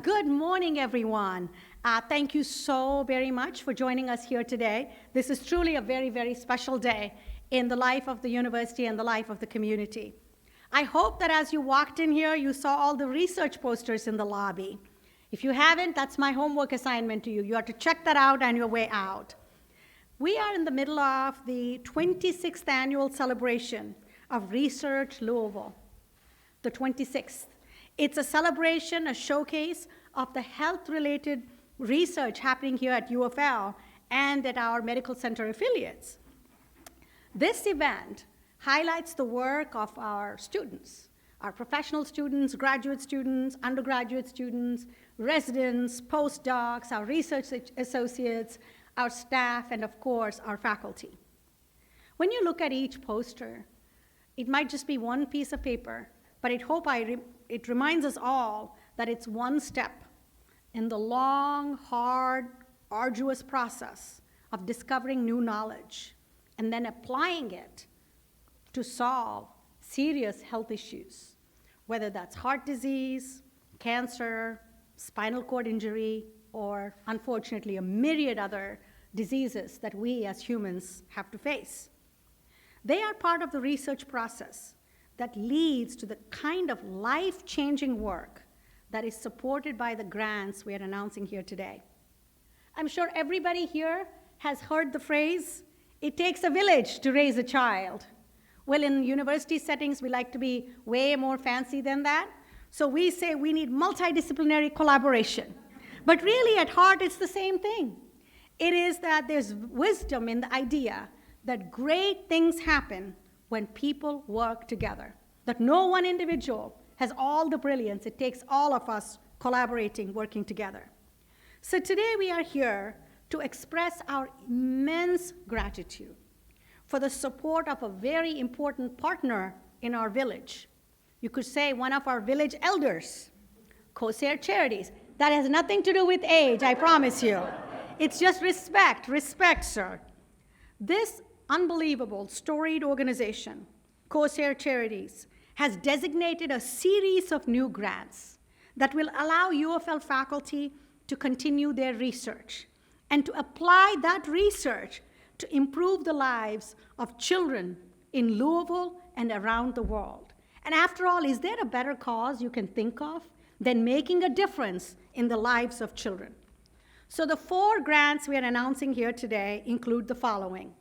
Good morning, everyone. Thank you so very much for joining us here today. This is truly a very, very special day in the life of the university and the life of the community. I hope that as you walked in here, you saw all the research posters in the lobby. If you haven't, that's my homework assignment to you. You have to check that out on your way out. We are in the middle of the 26th annual celebration of Research Louisville, the 26th. It's a celebration, a showcase of the health-related research happening here at UofL and at our medical center affiliates. This event highlights the work of our students, our professional students, graduate students, undergraduate students, residents, postdocs, our research associates, our staff, and of course, our faculty. When you look at each poster, it might just be one piece of paper, but it reminds us all that it's one step in the long, hard, arduous process of discovering new knowledge and then applying it to solve serious health issues, whether that's heart disease, cancer, spinal cord injury, or unfortunately a myriad other diseases that we as humans have to face. They are part of the research process that leads to the kind of life-changing work that is supported by the grants we are announcing here today. I'm sure everybody here has heard the phrase, "It takes a village to raise a child." Well, in university settings, we like to be way more fancy than that. So we say we need multidisciplinary collaboration. But really, at heart, it's the same thing. It is that there's wisdom in the idea that great things happen when people work together, that no one individual has all the brilliance. It takes all of us collaborating, working together. So today we are here to express our immense gratitude for the support of a very important partner in our village. You could say one of our village elders, Kosair Charities. That has nothing to do with age, I promise you. It's just respect, sir. This unbelievable, storied organization, Kosair Charities, has designated a series of new grants that will allow UofL faculty to continue their research and to apply that research to improve the lives of children in Louisville and around the world. And after all, is there a better cause you can think of than making a difference in the lives of children? So the 4 grants we are announcing here today include the following.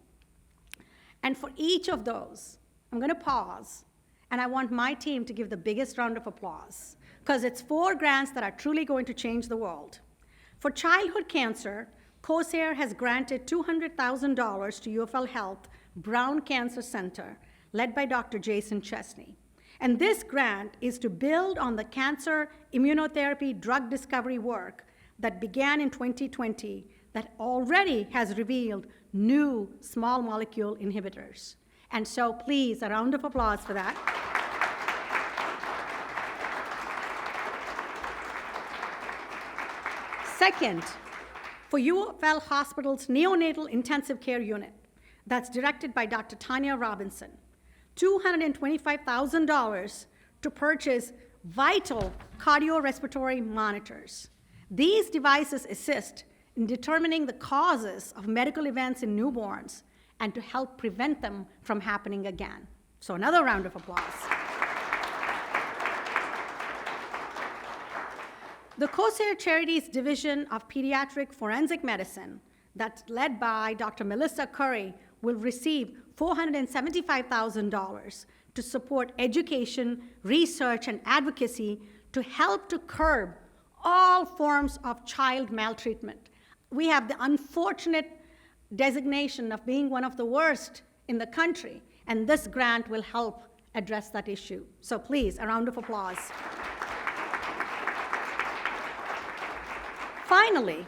And for each of those, I'm going to pause, and I want my team to give the biggest round of applause, because it's 4 grants that are truly going to change the world. For childhood cancer, Kosair has granted $200,000 to UofL Health Brown Cancer Center, led by Dr. Jason Chesney. And this grant is to build on the cancer immunotherapy drug discovery work that began in 2020 that already has revealed new small molecule inhibitors. And so please, a round of applause for that. Second, for UofL Hospital's Neonatal Intensive Care Unit, that's directed by Dr. Tanya Robinson, $225,000 to purchase vital cardiorespiratory monitors. These devices assist in determining the causes of medical events in newborns and to help prevent them from happening again. So another round of applause. The Kosair Charities Division of Pediatric Forensic Medicine, that's led by Dr. Melissa Curry, will receive $475,000 to support education, research, and advocacy to help to curb all forms of child maltreatment. We have the unfortunate designation of being one of the worst in the country, and this grant will help address that issue. So please, a round of applause. Finally,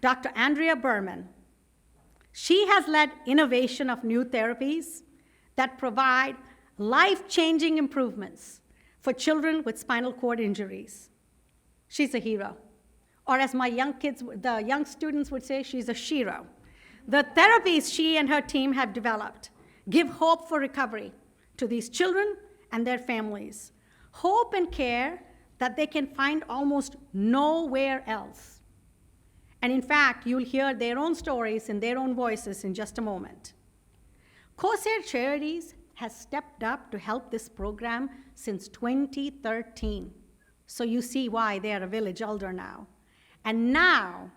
Dr. Andrea Behrman. She has led innovation of new therapies that provide life-changing improvements for children with spinal cord injuries. She's a hero. Or as my the young students would say, she's a shero. The therapies she and her team have developed give hope for recovery to these children and their families. Hope and care that they can find almost nowhere else. And in fact, you'll hear their own stories in their own voices in just a moment. Kosair Charities has stepped up to help this program since 2013. So you see why they are a village elder now. And now,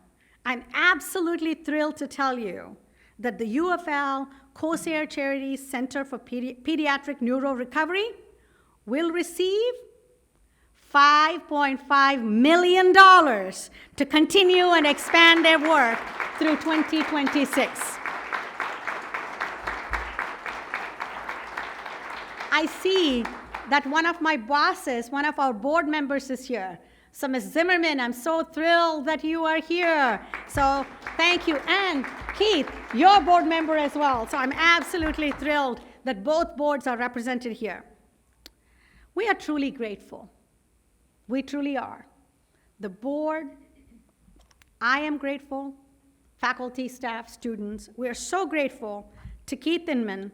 I'm absolutely thrilled to tell you that the UofL Kosair Charities Center for Pediatric NeuroRecovery will receive $5.5 million to continue and expand their work through 2026. I see that one of my bosses, one of our board members is here. So Ms. Zimmerman, I'm so thrilled that you are here. So thank you. And Keith, your board member as well. So I'm absolutely thrilled that both boards are represented here. We are truly grateful. We truly are. The board, I am grateful, faculty, staff, students. We are so grateful to Keith Inman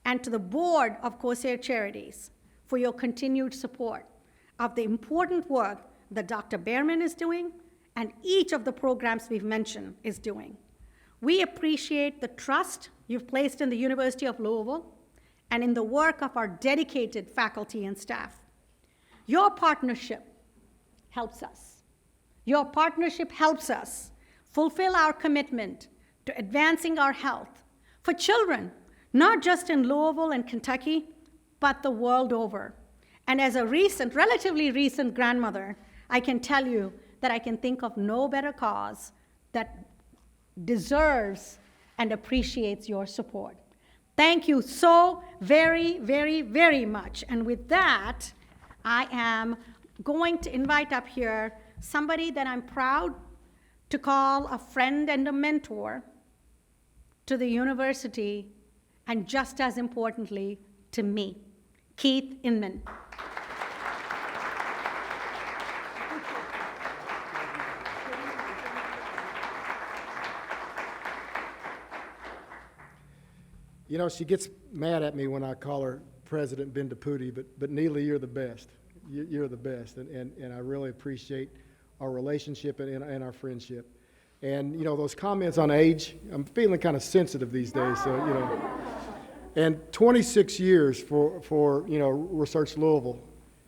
and to the board of Kosair Charities for your continued support of the important work that Dr. Behrman is doing and each of the programs we've mentioned is doing. We appreciate the trust you've placed in the University of Louisville and in the work of our dedicated faculty and staff. Your partnership helps us. Your partnership helps us fulfill our commitment to advancing our health for children, not just in Louisville and Kentucky, but the world over. And as a relatively recent grandmother, I can tell you that I can think of no better cause that deserves and appreciates your support. Thank you so very, very, very much. And with that, I am going to invite up here somebody that I'm proud to call a friend and a mentor to the university, and just as importantly, to me, Keith Inman. You know, she gets mad at me when I call her President Bindaputi, but Neely, you're the best. You're the best, and I really appreciate our relationship and our friendship. And, you know, those comments on age, I'm feeling kind of sensitive these days, so, you know. And 26 years for you know, Research Louisville,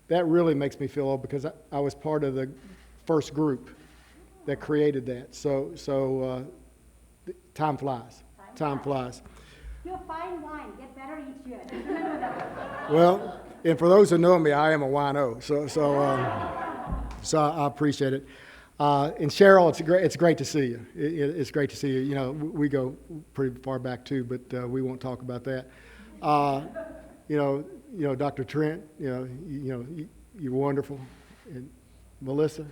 that really makes me feel old because I was part of the first group that created that. So time flies. Time flies. You're fine wine. Get better each year. Remember that. Well, and for those who know me, I am a wino, so I appreciate it. And Cheryl, it's great to see you. It's great to see you. You know, we go pretty far back too, but we won't talk about that. You know, Dr. Trent, you're wonderful, and Melissa,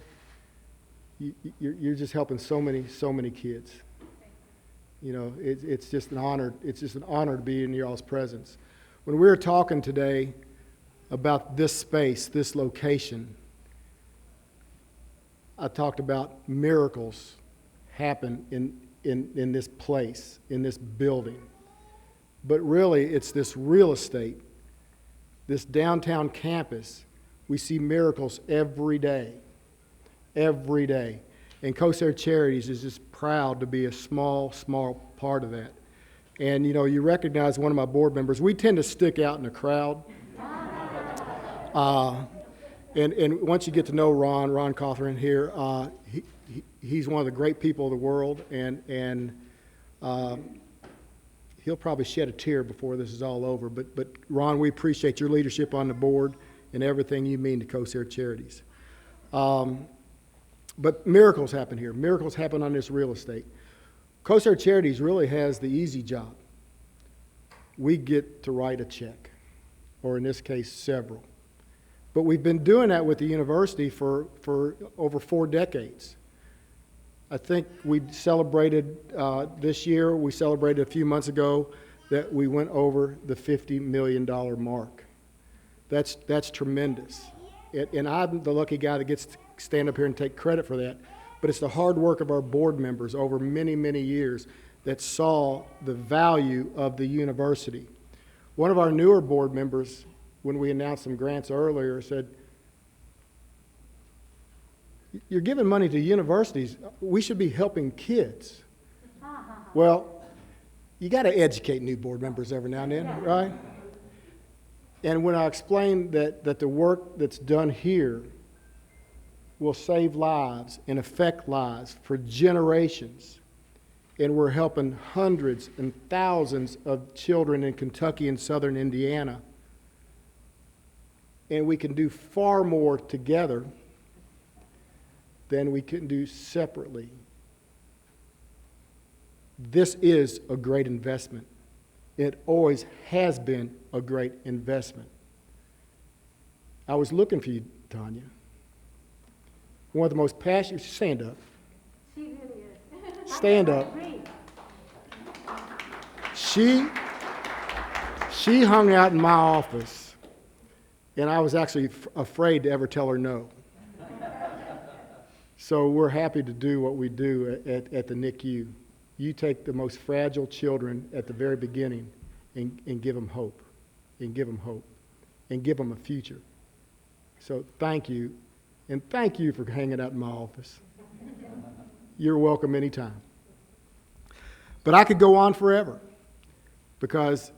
you're just helping so many kids. You know, it's just an honor. It's just an honor to be in y'all's presence. When we were talking today about this space, this location, I talked about miracles happen in this place, in this building. But really, it's this real estate, this downtown campus. We see miracles every day, every day. And Kosair Charities is just proud to be a small part of that. And, you know, you recognize one of my board members. We tend to stick out in the crowd. And once you get to know Ron Cawthorn here, he's one of the great people of the world, and he'll probably shed a tear before this is all over. But Ron, we appreciate your leadership on the board and everything you mean to Kosair Charities. But miracles happen here. Miracles happen on this real estate. Kosair Charities really has the easy job. We get to write a check, or in this case, several. But we've been doing that with the university for over 4 decades. I think we celebrated this year, we celebrated a few months ago that we went over the $50 million mark. That's tremendous. And I'm the lucky guy that gets to stand up here and take credit for that. But it's the hard work of our board members over many, many years that saw the value of the university. One of our newer board members, when we announced some grants earlier, said, you're giving money to universities. We should be helping kids. Well, you got to educate new board members every now and then, right? And when I explain that the work that's done here will save lives and affect lives for generations, and we're helping hundreds and thousands of children in Kentucky and southern Indiana, and we can do far more together than we can do separately. This is a great investment. It always has been a great investment. I was looking for you, Tanya. One of the most passionate, stand up. She really is. Stand up. She hung out in my office, and I was actually afraid to ever tell her no. So we're happy to do what we do at the NICU. You take the most fragile children at the very beginning and give them hope, and give them hope, and give them a future. So thank you, and thank you for hanging out in my office. You're welcome anytime. But I could go on forever, because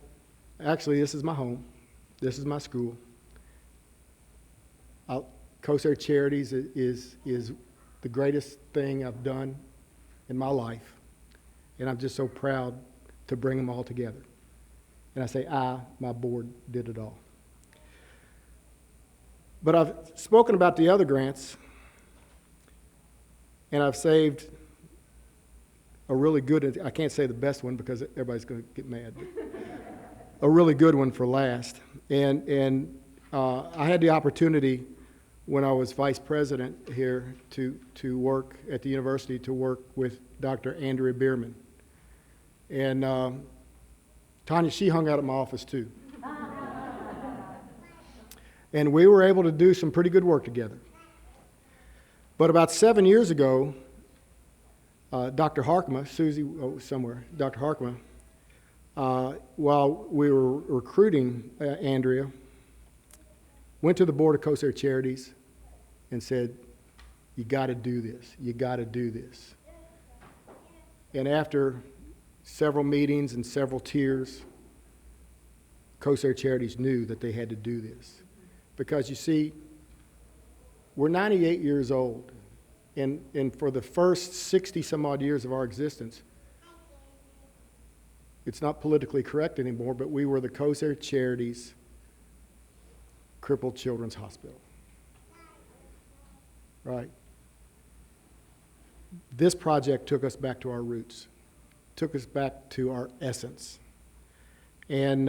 actually this is my home, this is my school. Kosair Charities is the greatest thing I've done in my life. And I'm just so proud to bring them all together. And I say my board did it all. But I've spoken about the other grants, and I've saved a really good, I can't say the best one because everybody's going to get mad, but a really good one for last. And I had the opportunity when I was vice president here to work at the university, to work with Dr. Andrea Behrman. And Tanya, she hung out at my office too. And we were able to do some pretty good work together. But about 7 years ago, Dr. Harkema, Susie, somewhere, Dr. Harkema, while we were recruiting Andrea, went to the board of Kosair Charities and said, you got to do this. You got to do this. And after several meetings and several tears, Kosair Charities knew that they had to do this. Because you see, we're 98 years old, and for the first 60 some odd years of our existence, it's not politically correct anymore, but we were the Kosair Charities Crippled Children's Hospital. Right? This project took us back to our roots, took us back to our essence. And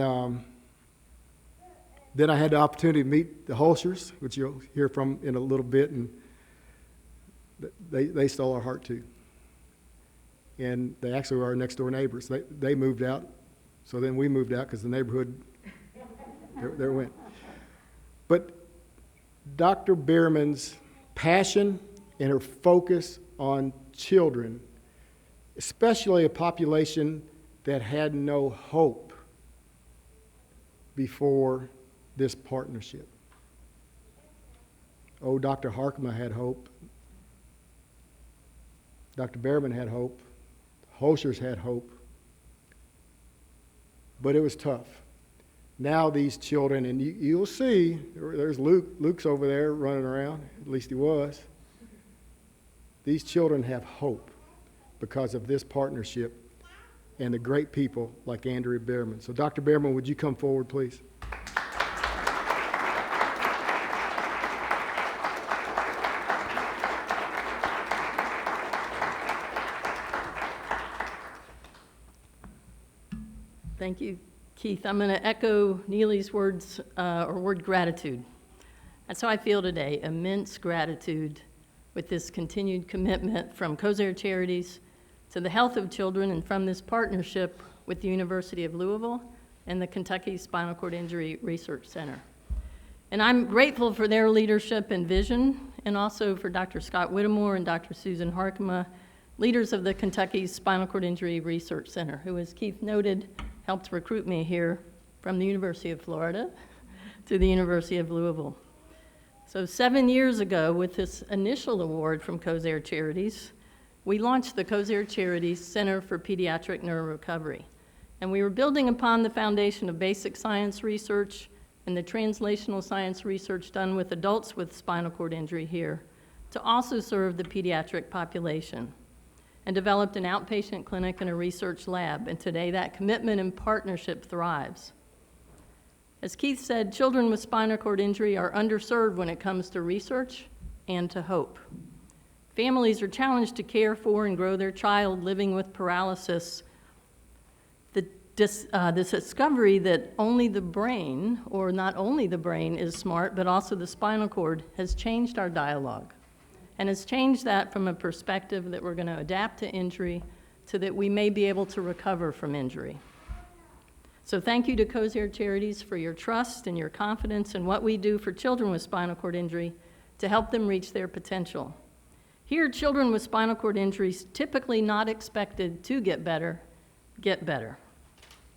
then I had the opportunity to meet the Holshers, which you'll hear from in a little bit, and they stole our heart too. And they actually were our next door neighbors. They moved out, so then we moved out because the neighborhood, there it went. But Dr. Behrman's passion and her focus on children, especially a population that had no hope before this partnership. Oh, Dr. Harkema had hope. Dr. Behrman had hope. Holshers had hope. But it was tough. Now these children, and you'll see, there's Luke. Luke's over there running around, at least he was. These children have hope because of this partnership and the great people like Andrea Behrman. So Dr. Behrman, would you come forward, please? Thank you, Keith. I'm going to echo Neely's words, or word gratitude. That's how I feel today, immense gratitude with this continued commitment from Kosair Charities to the health of children and from this partnership with the University of Louisville and the Kentucky Spinal Cord Injury Research Center. And I'm grateful for their leadership and vision, and also for Dr. Scott Whittemore and Dr. Susan Harkema, leaders of the Kentucky Spinal Cord Injury Research Center, who, as Keith noted, helped recruit me here from the University of Florida to the University of Louisville. So 7 years ago, with this initial award from Kosair Charities, we launched the Kosair Charities Center for Pediatric NeuroRecovery. And we were building upon the foundation of basic science research and the translational science research done with adults with spinal cord injury here to also serve the pediatric population, and developed an outpatient clinic and a research lab. And today that commitment and partnership thrives. As Keith said, children with spinal cord injury are underserved when it comes to research and to hope. Families are challenged to care for and grow their child living with paralysis. This discovery that only the brain, or not only the brain, is smart, but also the spinal cord, has changed our dialogue, and has changed that from a perspective that we're going to adapt to injury to that we may be able to recover from injury. So thank you to Kosair Charities for your trust and your confidence in what we do for children with spinal cord injury to help them reach their potential. Here, children with spinal cord injuries, typically not expected to get better, get better.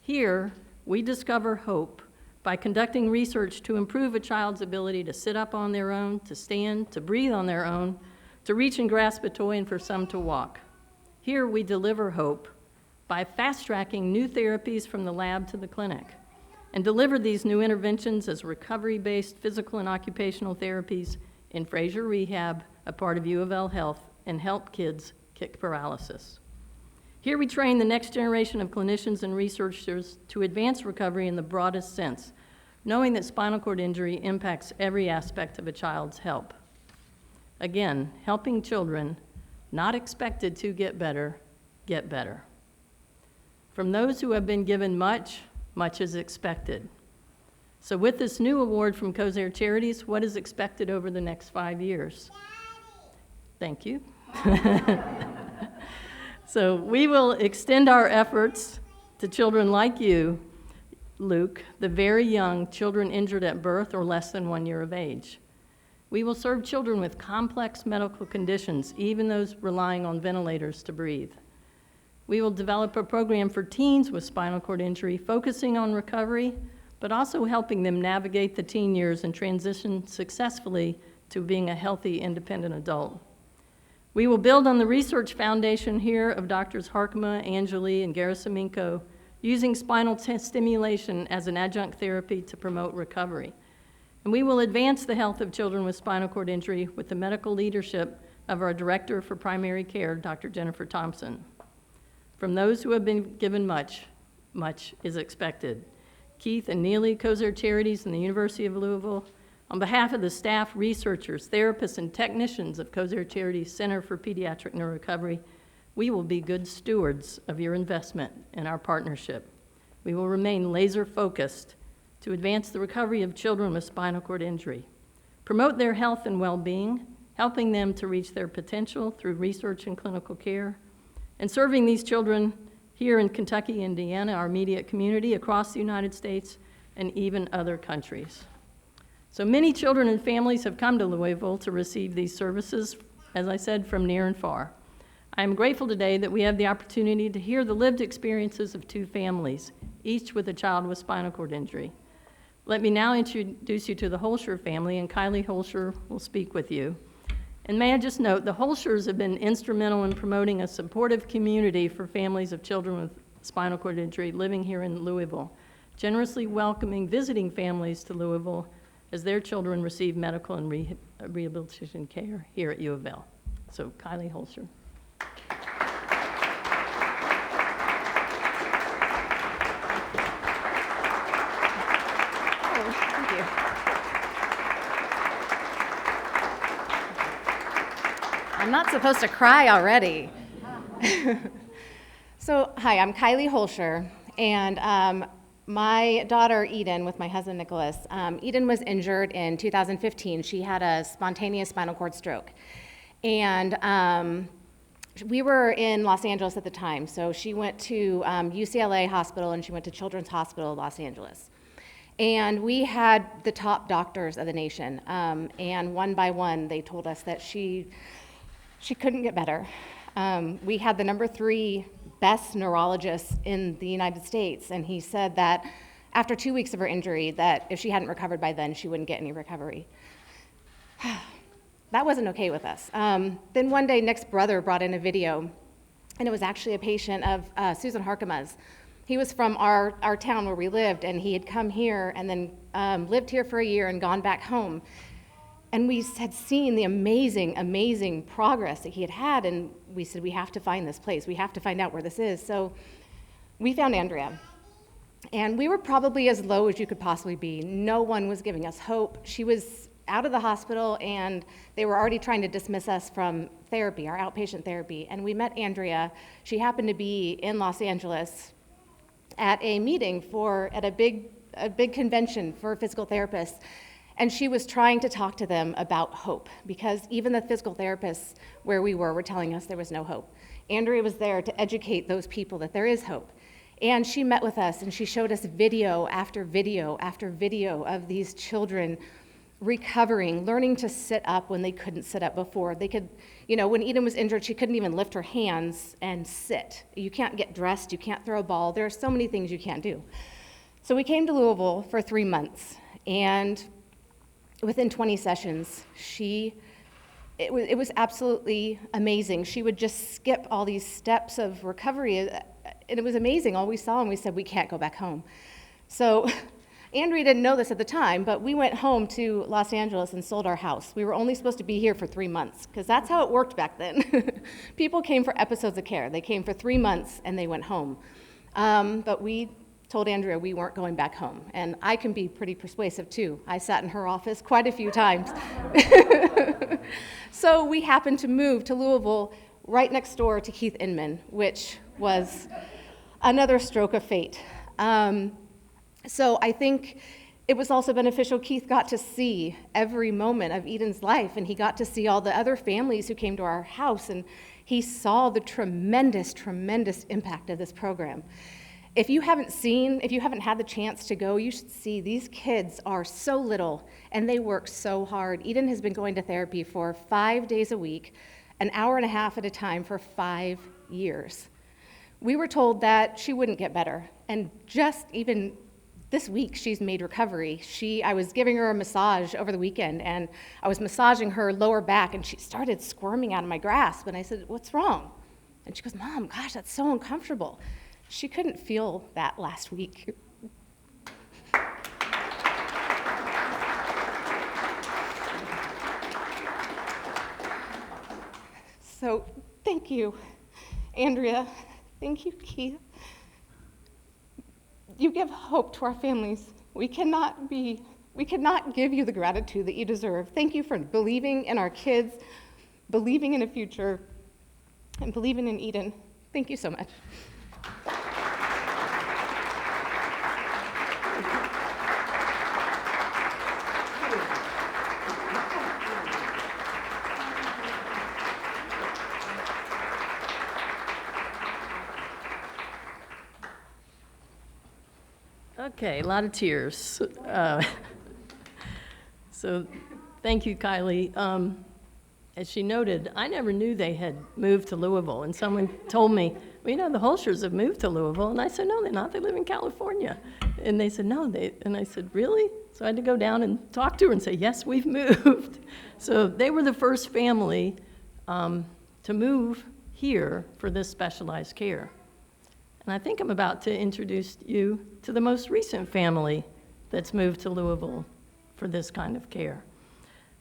Here, we discover hope by conducting research to improve a child's ability to sit up on their own, to stand, to breathe on their own, to reach and grasp a toy, and for some to walk. Here, we deliver hope by fast-tracking new therapies from the lab to the clinic, and deliver these new interventions as recovery-based physical and occupational therapies in Fraser Rehab, a part of UofL Health, and help kids kick paralysis. Here we train the next generation of clinicians and researchers to advance recovery in the broadest sense, knowing that spinal cord injury impacts every aspect of a child's health. Again, helping children not expected to get better, get better. From those who have been given much, much is expected. So with this new award from Kosair Charities, what is expected over the next 5 years? Thank you. So we will extend our efforts to children like you, Luke, the very young, children injured at birth or less than 1 year of age. We will serve children with complex medical conditions, even those relying on ventilators to breathe. We will develop a program for teens with spinal cord injury, focusing on recovery, but also helping them navigate the teen years and transition successfully to being a healthy, independent adult. We will build on the research foundation here of Drs. Harkema, Angeli, and Gerasimenko, using spinal stimulation as an adjunct therapy to promote recovery. And we will advance the health of children with spinal cord injury with the medical leadership of our Director for Primary Care, Dr. Jennifer Thompson. From those who have been given much, much is expected. Keith and Neely, Kosair Charities, and the University of Louisville, on behalf of the staff, researchers, therapists, and technicians of Kosair Charities Center for Pediatric NeuroRecovery, we will be good stewards of your investment in our partnership. We will remain laser-focused to advance the recovery of children with spinal cord injury, promote their health and well-being, helping them to reach their potential through research and clinical care, and serving these children here in Kentucky, Indiana, our immediate community, across the United States, and even other countries. So many children and families have come to Louisville to receive these services, as I said, from near and far. I am grateful today that we have the opportunity to hear the lived experiences of two families, each with a child with spinal cord injury. Let me now introduce you to the Holscher family, and Kylie Holscher will speak with you. And may I just note, the Holschers have been instrumental in promoting a supportive community for families of children with spinal cord injury living here in Louisville, generously welcoming visiting families to Louisville as their children receive medical and rehabilitation care here at UofL. So, Kylie Holscher. I'm not supposed to cry already. So, hi, I'm Kylie Holscher, and my daughter Eden, with my husband Nicholas, Eden was injured in 2015. She had a spontaneous spinal cord stroke. And we were in Los Angeles at the time, so she went to UCLA Hospital and she went to Children's Hospital Los Angeles. And we had the top doctors of the nation, and one by one they told us that she couldn't get better. We had the number 3 best neurologist in the United States, and he said that after 2 weeks of her injury, that if she hadn't recovered by then, she wouldn't get any recovery. That wasn't okay with us. Then one day, Nick's brother brought in a video, and it was actually a patient of Susan Harkema's. He was from our town where we lived, and he had come here and then lived here for a year and gone back home. And we had seen the amazing progress that he had had, and we said, we have to find this place. We have to find out where this is. So we found Andrea. And we were probably as low as you could possibly be. No one was giving us hope. She was out of the hospital, and they were already trying to dismiss us from therapy, our outpatient therapy. And we met Andrea. She happened to be in Los Angeles at a meeting at a big convention for physical therapists. And she was trying to talk to them about hope, because even the physical therapists where we were telling us there was no hope. Andrea was there to educate those people that there is hope. And she met with us, and she showed us video after video after video of these children recovering, learning to sit up when they couldn't sit up before. They could, when Eden was injured, she couldn't even lift her hands and sit. You can't get dressed, you can't throw a ball. There are so many things you can't do. So we came to Louisville for 3 months, and within 20 sessions, it was absolutely amazing. She would just skip all these steps of recovery, and it was amazing. All we saw, and we said, we can't go back home. So Andrea didn't know this at the time, but we went home to Los Angeles and sold our house. We were only supposed to be here for 3 months, because that's how it worked back then. People came for episodes of care. They came for 3 months, and they went home. But we told Andrea we weren't going back home. And I can be pretty persuasive, too. I sat in her office quite a few times. So we happened to move to Louisville right next door to Keith Inman, which was another stroke of fate. So I think it was also beneficial. Keith got to see every moment of Eden's life, and he got to see all the other families who came to our house, and he saw the tremendous impact of this program. If you haven't had the chance to go, you should see. These kids are so little, and they work so hard. Eden has been going to therapy for 5 days a week, an hour and a half at a time for 5 years. We were told that she wouldn't get better, and just even this week, she's made recovery. I was giving her a massage over the weekend, and I was massaging her lower back, and she started squirming out of my grasp, and I said, "What's wrong?" And she goes, "Mom, gosh, that's so uncomfortable." She couldn't feel that last week. So thank you, Andrea. Thank you, Keith. You give hope to our families. We cannot give you the gratitude that you deserve. Thank you for believing in our kids, believing in a future, and believing in Eden. Thank you so much. Okay, a lot of tears. So thank you, Kylie. As she noted, I never knew they had moved to Louisville, and someone told me, well, the Holshers have moved to Louisville, and I said, no, they're not, they live in California. And they said, no, and I said, really? So I had to go down and talk to her and say, yes, we've moved. So they were the first family to move here for this specialized care. And I think I'm about to introduce you to the most recent family that's moved to Louisville for this kind of care.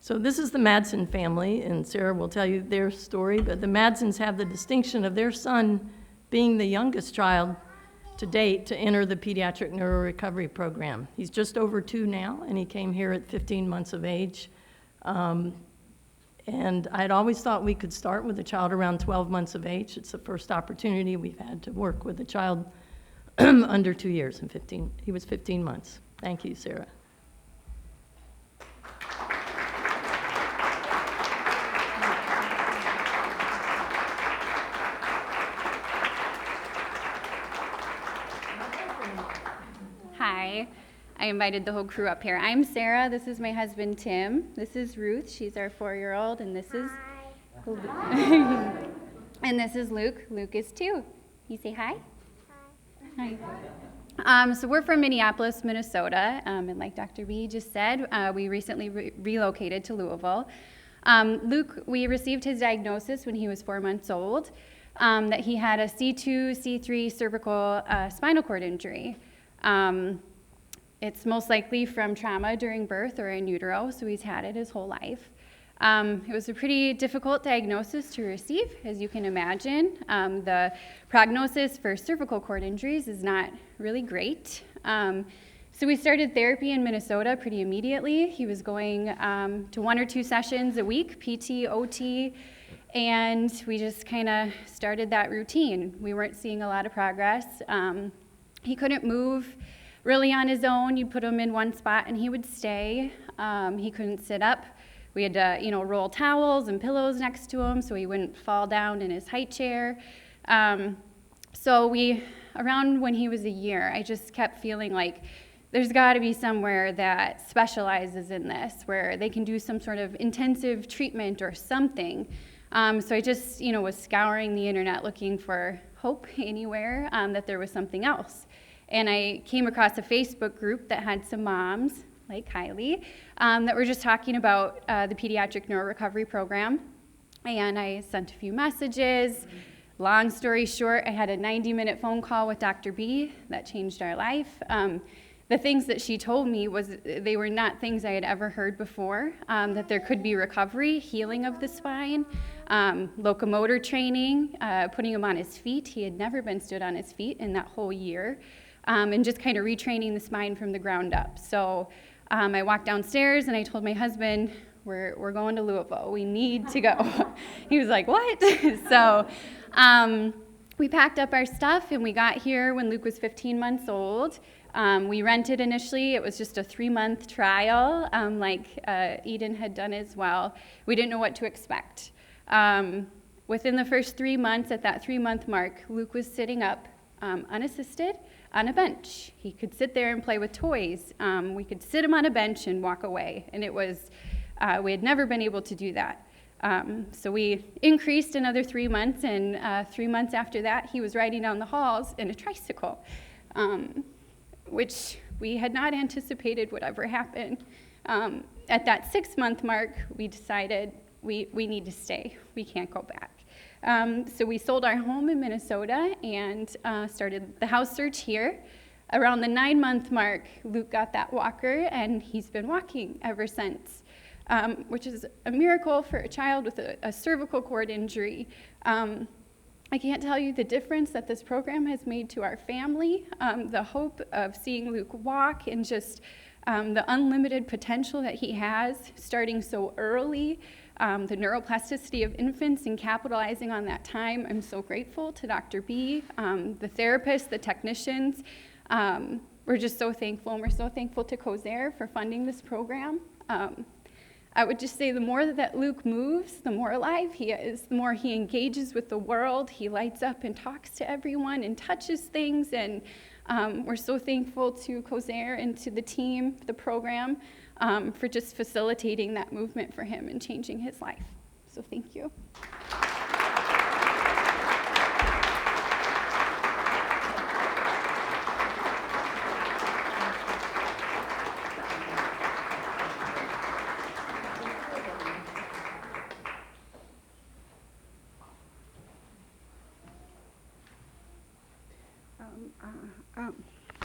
So this is the Madsen family, and Sarah will tell you their story, but the Madsens have the distinction of their son being the youngest child to date to enter the Pediatric NeuroRecovery program. He's just over 2 now, and he came here at 15 months of age. And I'd always thought we could start with a child around 12 months of age. It's the first opportunity we've had to work with a child under 2 years and he was 15 months. Thank you, Sarah. Hi, I invited the whole crew up here. I'm Sarah, this is my husband Tim, this is Ruth, she's our 4-year-old, and this is and this is Luke. Luke is 2. You say hi? Hi. So we're from Minneapolis, Minnesota, and like Dr. B just said, we recently relocated to Louisville. Luke, we received his diagnosis when he was 4 months old, that he had a C2, C3 cervical spinal cord injury. It's most likely from trauma during birth or in utero, so he's had it his whole life. It was a pretty difficult diagnosis to receive, as you can imagine. The prognosis for cervical cord injuries is not really great. So we started therapy in Minnesota pretty immediately. He was going to 1 or 2 sessions a week, PT, OT, and we just kind of started that routine. We weren't seeing a lot of progress. He couldn't move really on his own. You'd put him in one spot and he would stay. He couldn't sit up. We had to, roll towels and pillows next to him so he wouldn't fall down in his high chair. So around when he was a year, I just kept feeling like there's got to be somewhere that specializes in this, where they can do some sort of intensive treatment or something. So I just, was scouring the internet looking for hope anywhere that there was something else. And I came across a Facebook group that had some moms, like Kylie, that were just talking about the Pediatric NeuroRecovery program. And I sent a few messages. Long story short, I had a 90-minute phone call with Dr. B that changed our life. The things that she told me they were not things I had ever heard before, that there could be recovery, healing of the spine, locomotor training, putting him on his feet. He had never been stood on his feet in that whole year, and just kind of retraining the spine from the ground up. So I walked downstairs and I told my husband, we're going to Louisville. We need to go. He was like, what? So we packed up our stuff and we got here when Luke was 15 months old. We rented initially. It was just a 3-month trial, like Eden had done as well. We didn't know what to expect. Within the first 3 months, at that 3-month mark, Luke was sitting up unassisted on a bench. He could sit there and play with toys. We could sit him on a bench and walk away. And it was, we had never been able to do that. So we increased another 3 months, and 3 months after that, he was riding down the halls in a tricycle, which we had not anticipated would ever happen. At that 6-month mark, we decided we need to stay. We can't go back. So we sold our home in Minnesota and started the house search here. Around the 9-month mark, Luke got that walker, and he's been walking ever since, which is a miracle for a child with a cervical cord injury. I can't tell you the difference that this program has made to our family, the hope of seeing Luke walk and just the unlimited potential that he has starting so early, the neuroplasticity of infants and capitalizing on that time. I'm so grateful to Dr. B, the therapists, the technicians. We're just so thankful, and we're so thankful to Kosair for funding this program. I would just say the more that Luke moves, the more alive he is, the more he engages with the world. He lights up and talks to everyone and touches things, and we're so thankful to Kosair and to the team, the program, for just facilitating that movement for him and changing his life. So thank you.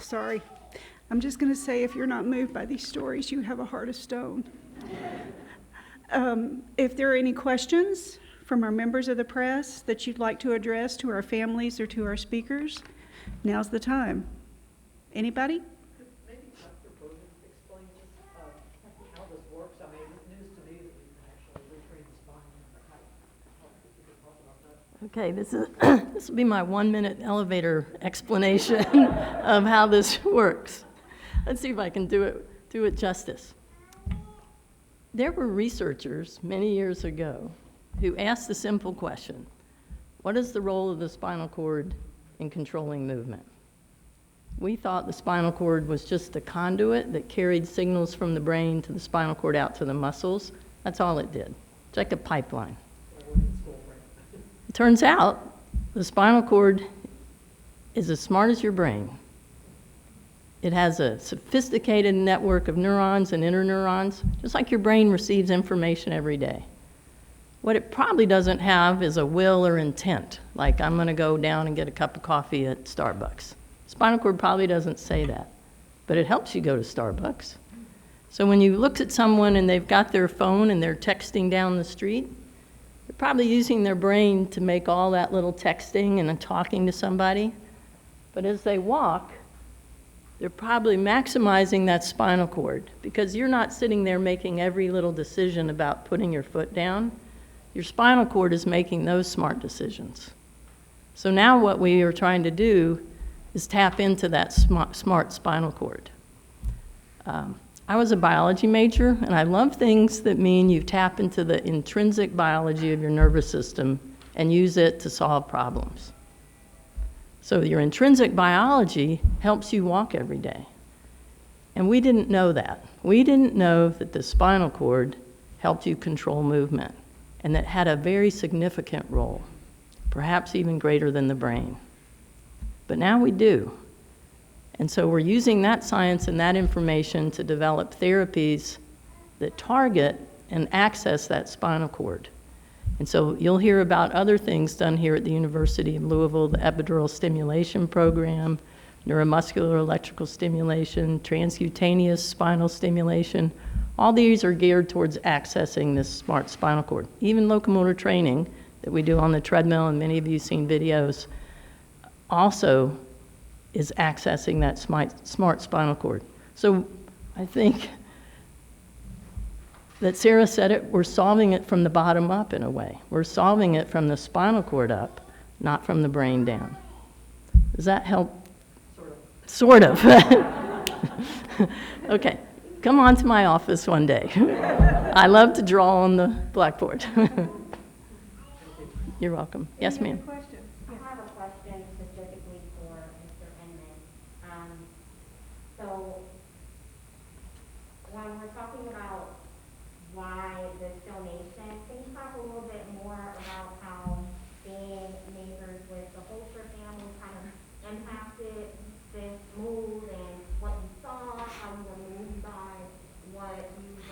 Sorry. I'm just going to say, if you're not moved by these stories, you have a heart of stone. If there are any questions from our members of the press that you'd like to address to our families or to our speakers, now's the time. Anybody? Maybe Dr. Bowden explain just how this works. I mean, it's news to me that we can actually retrain the spine. If you could talk about that. Okay, this will be my 1-minute elevator explanation of how this works. Let's see if I can do it justice. There were researchers many years ago who asked the simple question, what is the role of the spinal cord in controlling movement? We thought the spinal cord was just a conduit that carried signals from the brain to the spinal cord out to the muscles. That's all it did. It's like a pipeline. It turns out the spinal cord is as smart as your brain, It has a sophisticated network of neurons and interneurons, just like your brain receives information every day. What it probably doesn't have is a will or intent, like I'm going to go down and get a cup of coffee at Starbucks. Spinal cord probably doesn't say that, but it helps you go to Starbucks. So when you look at someone and they've got their phone and they're texting down the street, they're probably using their brain to make all that little texting and talking to somebody. But as they walk, they're probably maximizing that spinal cord, because you're not sitting there making every little decision about putting your foot down. Your spinal cord is making those smart decisions. So now what we are trying to do is tap into that smart spinal cord. I was a biology major, and I love things that mean you tap into the intrinsic biology of your nervous system and use it to solve problems. So your intrinsic biology helps you walk every day. And we didn't know that. We didn't know that the spinal cord helped you control movement, and that had a very significant role, perhaps even greater than the brain. But now we do. And so we're using that science and that information to develop therapies that target and access that spinal cord. And so you'll hear about other things done here at the University of Louisville, the epidural stimulation program, neuromuscular electrical stimulation, transcutaneous spinal stimulation. All these are geared towards accessing this smart spinal cord. Even locomotor training that we do on the treadmill, and many of you have seen videos, also is accessing that smart spinal cord. So I think that Sarah said it, we're solving it from the bottom up in a way. We're solving it from the spinal cord up, not from the brain down. Does that help? Sort of. Okay, come on to my office one day. I love to draw on the blackboard. You're welcome. Yes, ma'am. I have a question specifically for Mr. Inman. So when we're talking about why this donation, can you talk a little bit more about how being neighbors with the Holscher family kind of impacted this move, and what you saw, how you were moved by what you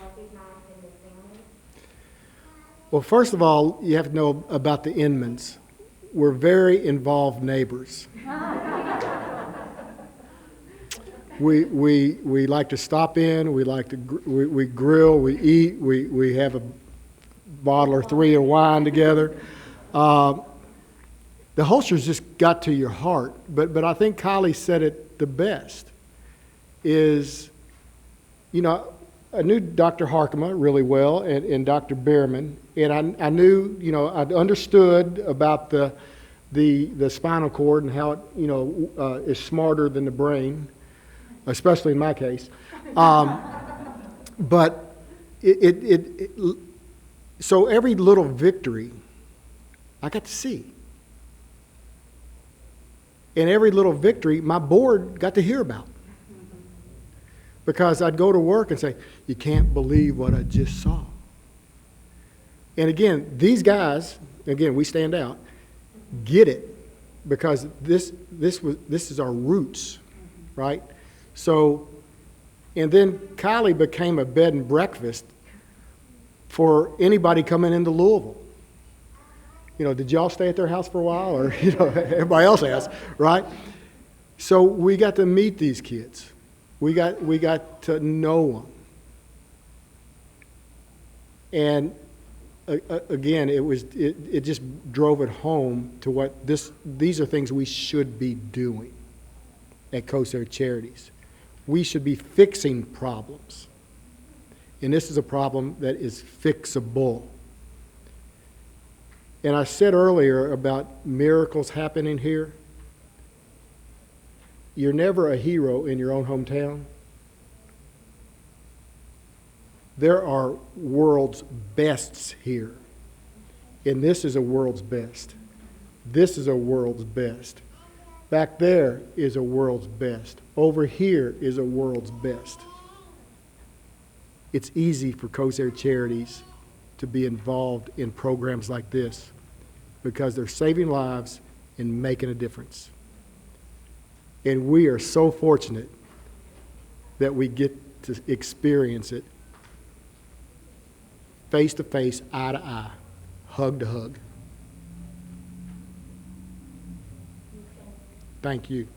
recognized in this family? Well, first of all, you have to know about the Inmans. We're very involved neighbors. We like to stop in, we like to we grill, we eat, we have a bottle or three of wine together. The Holsters just got to your heart, but I think Kylie said it the best, is, you know, I knew Dr. Harkema really well and Dr. Behrman, and I knew, you know, I understood about the spinal cord and how it, you know, is smarter than the brain, especially in my case. But so every little victory I got to see. And every little victory my board got to hear about. Because I'd go to work and say, you can't believe what I just saw. And again, these guys, again, we stand out, get it, because this is our roots, right? So, and then Kylie became a bed and breakfast for anybody coming into Louisville. You know, did y'all stay at their house for a while? Or, you know, everybody else has, right? So we got to meet these kids. We got to know them. And again, it just drove it home to what these are things we should be doing at Kosair Charities. We should be fixing problems. And this is a problem that is fixable. And I said earlier about miracles happening here. You're never a hero in your own hometown. There are world's bests here. And this is a world's best. This is a world's best. Back there is a world's best. Over here is a world's best. It's easy for Kosair Charities to be involved in programs like this because they're saving lives and making a difference. And we are so fortunate that we get to experience it face to face, eye to eye, hug to hug. Thank you.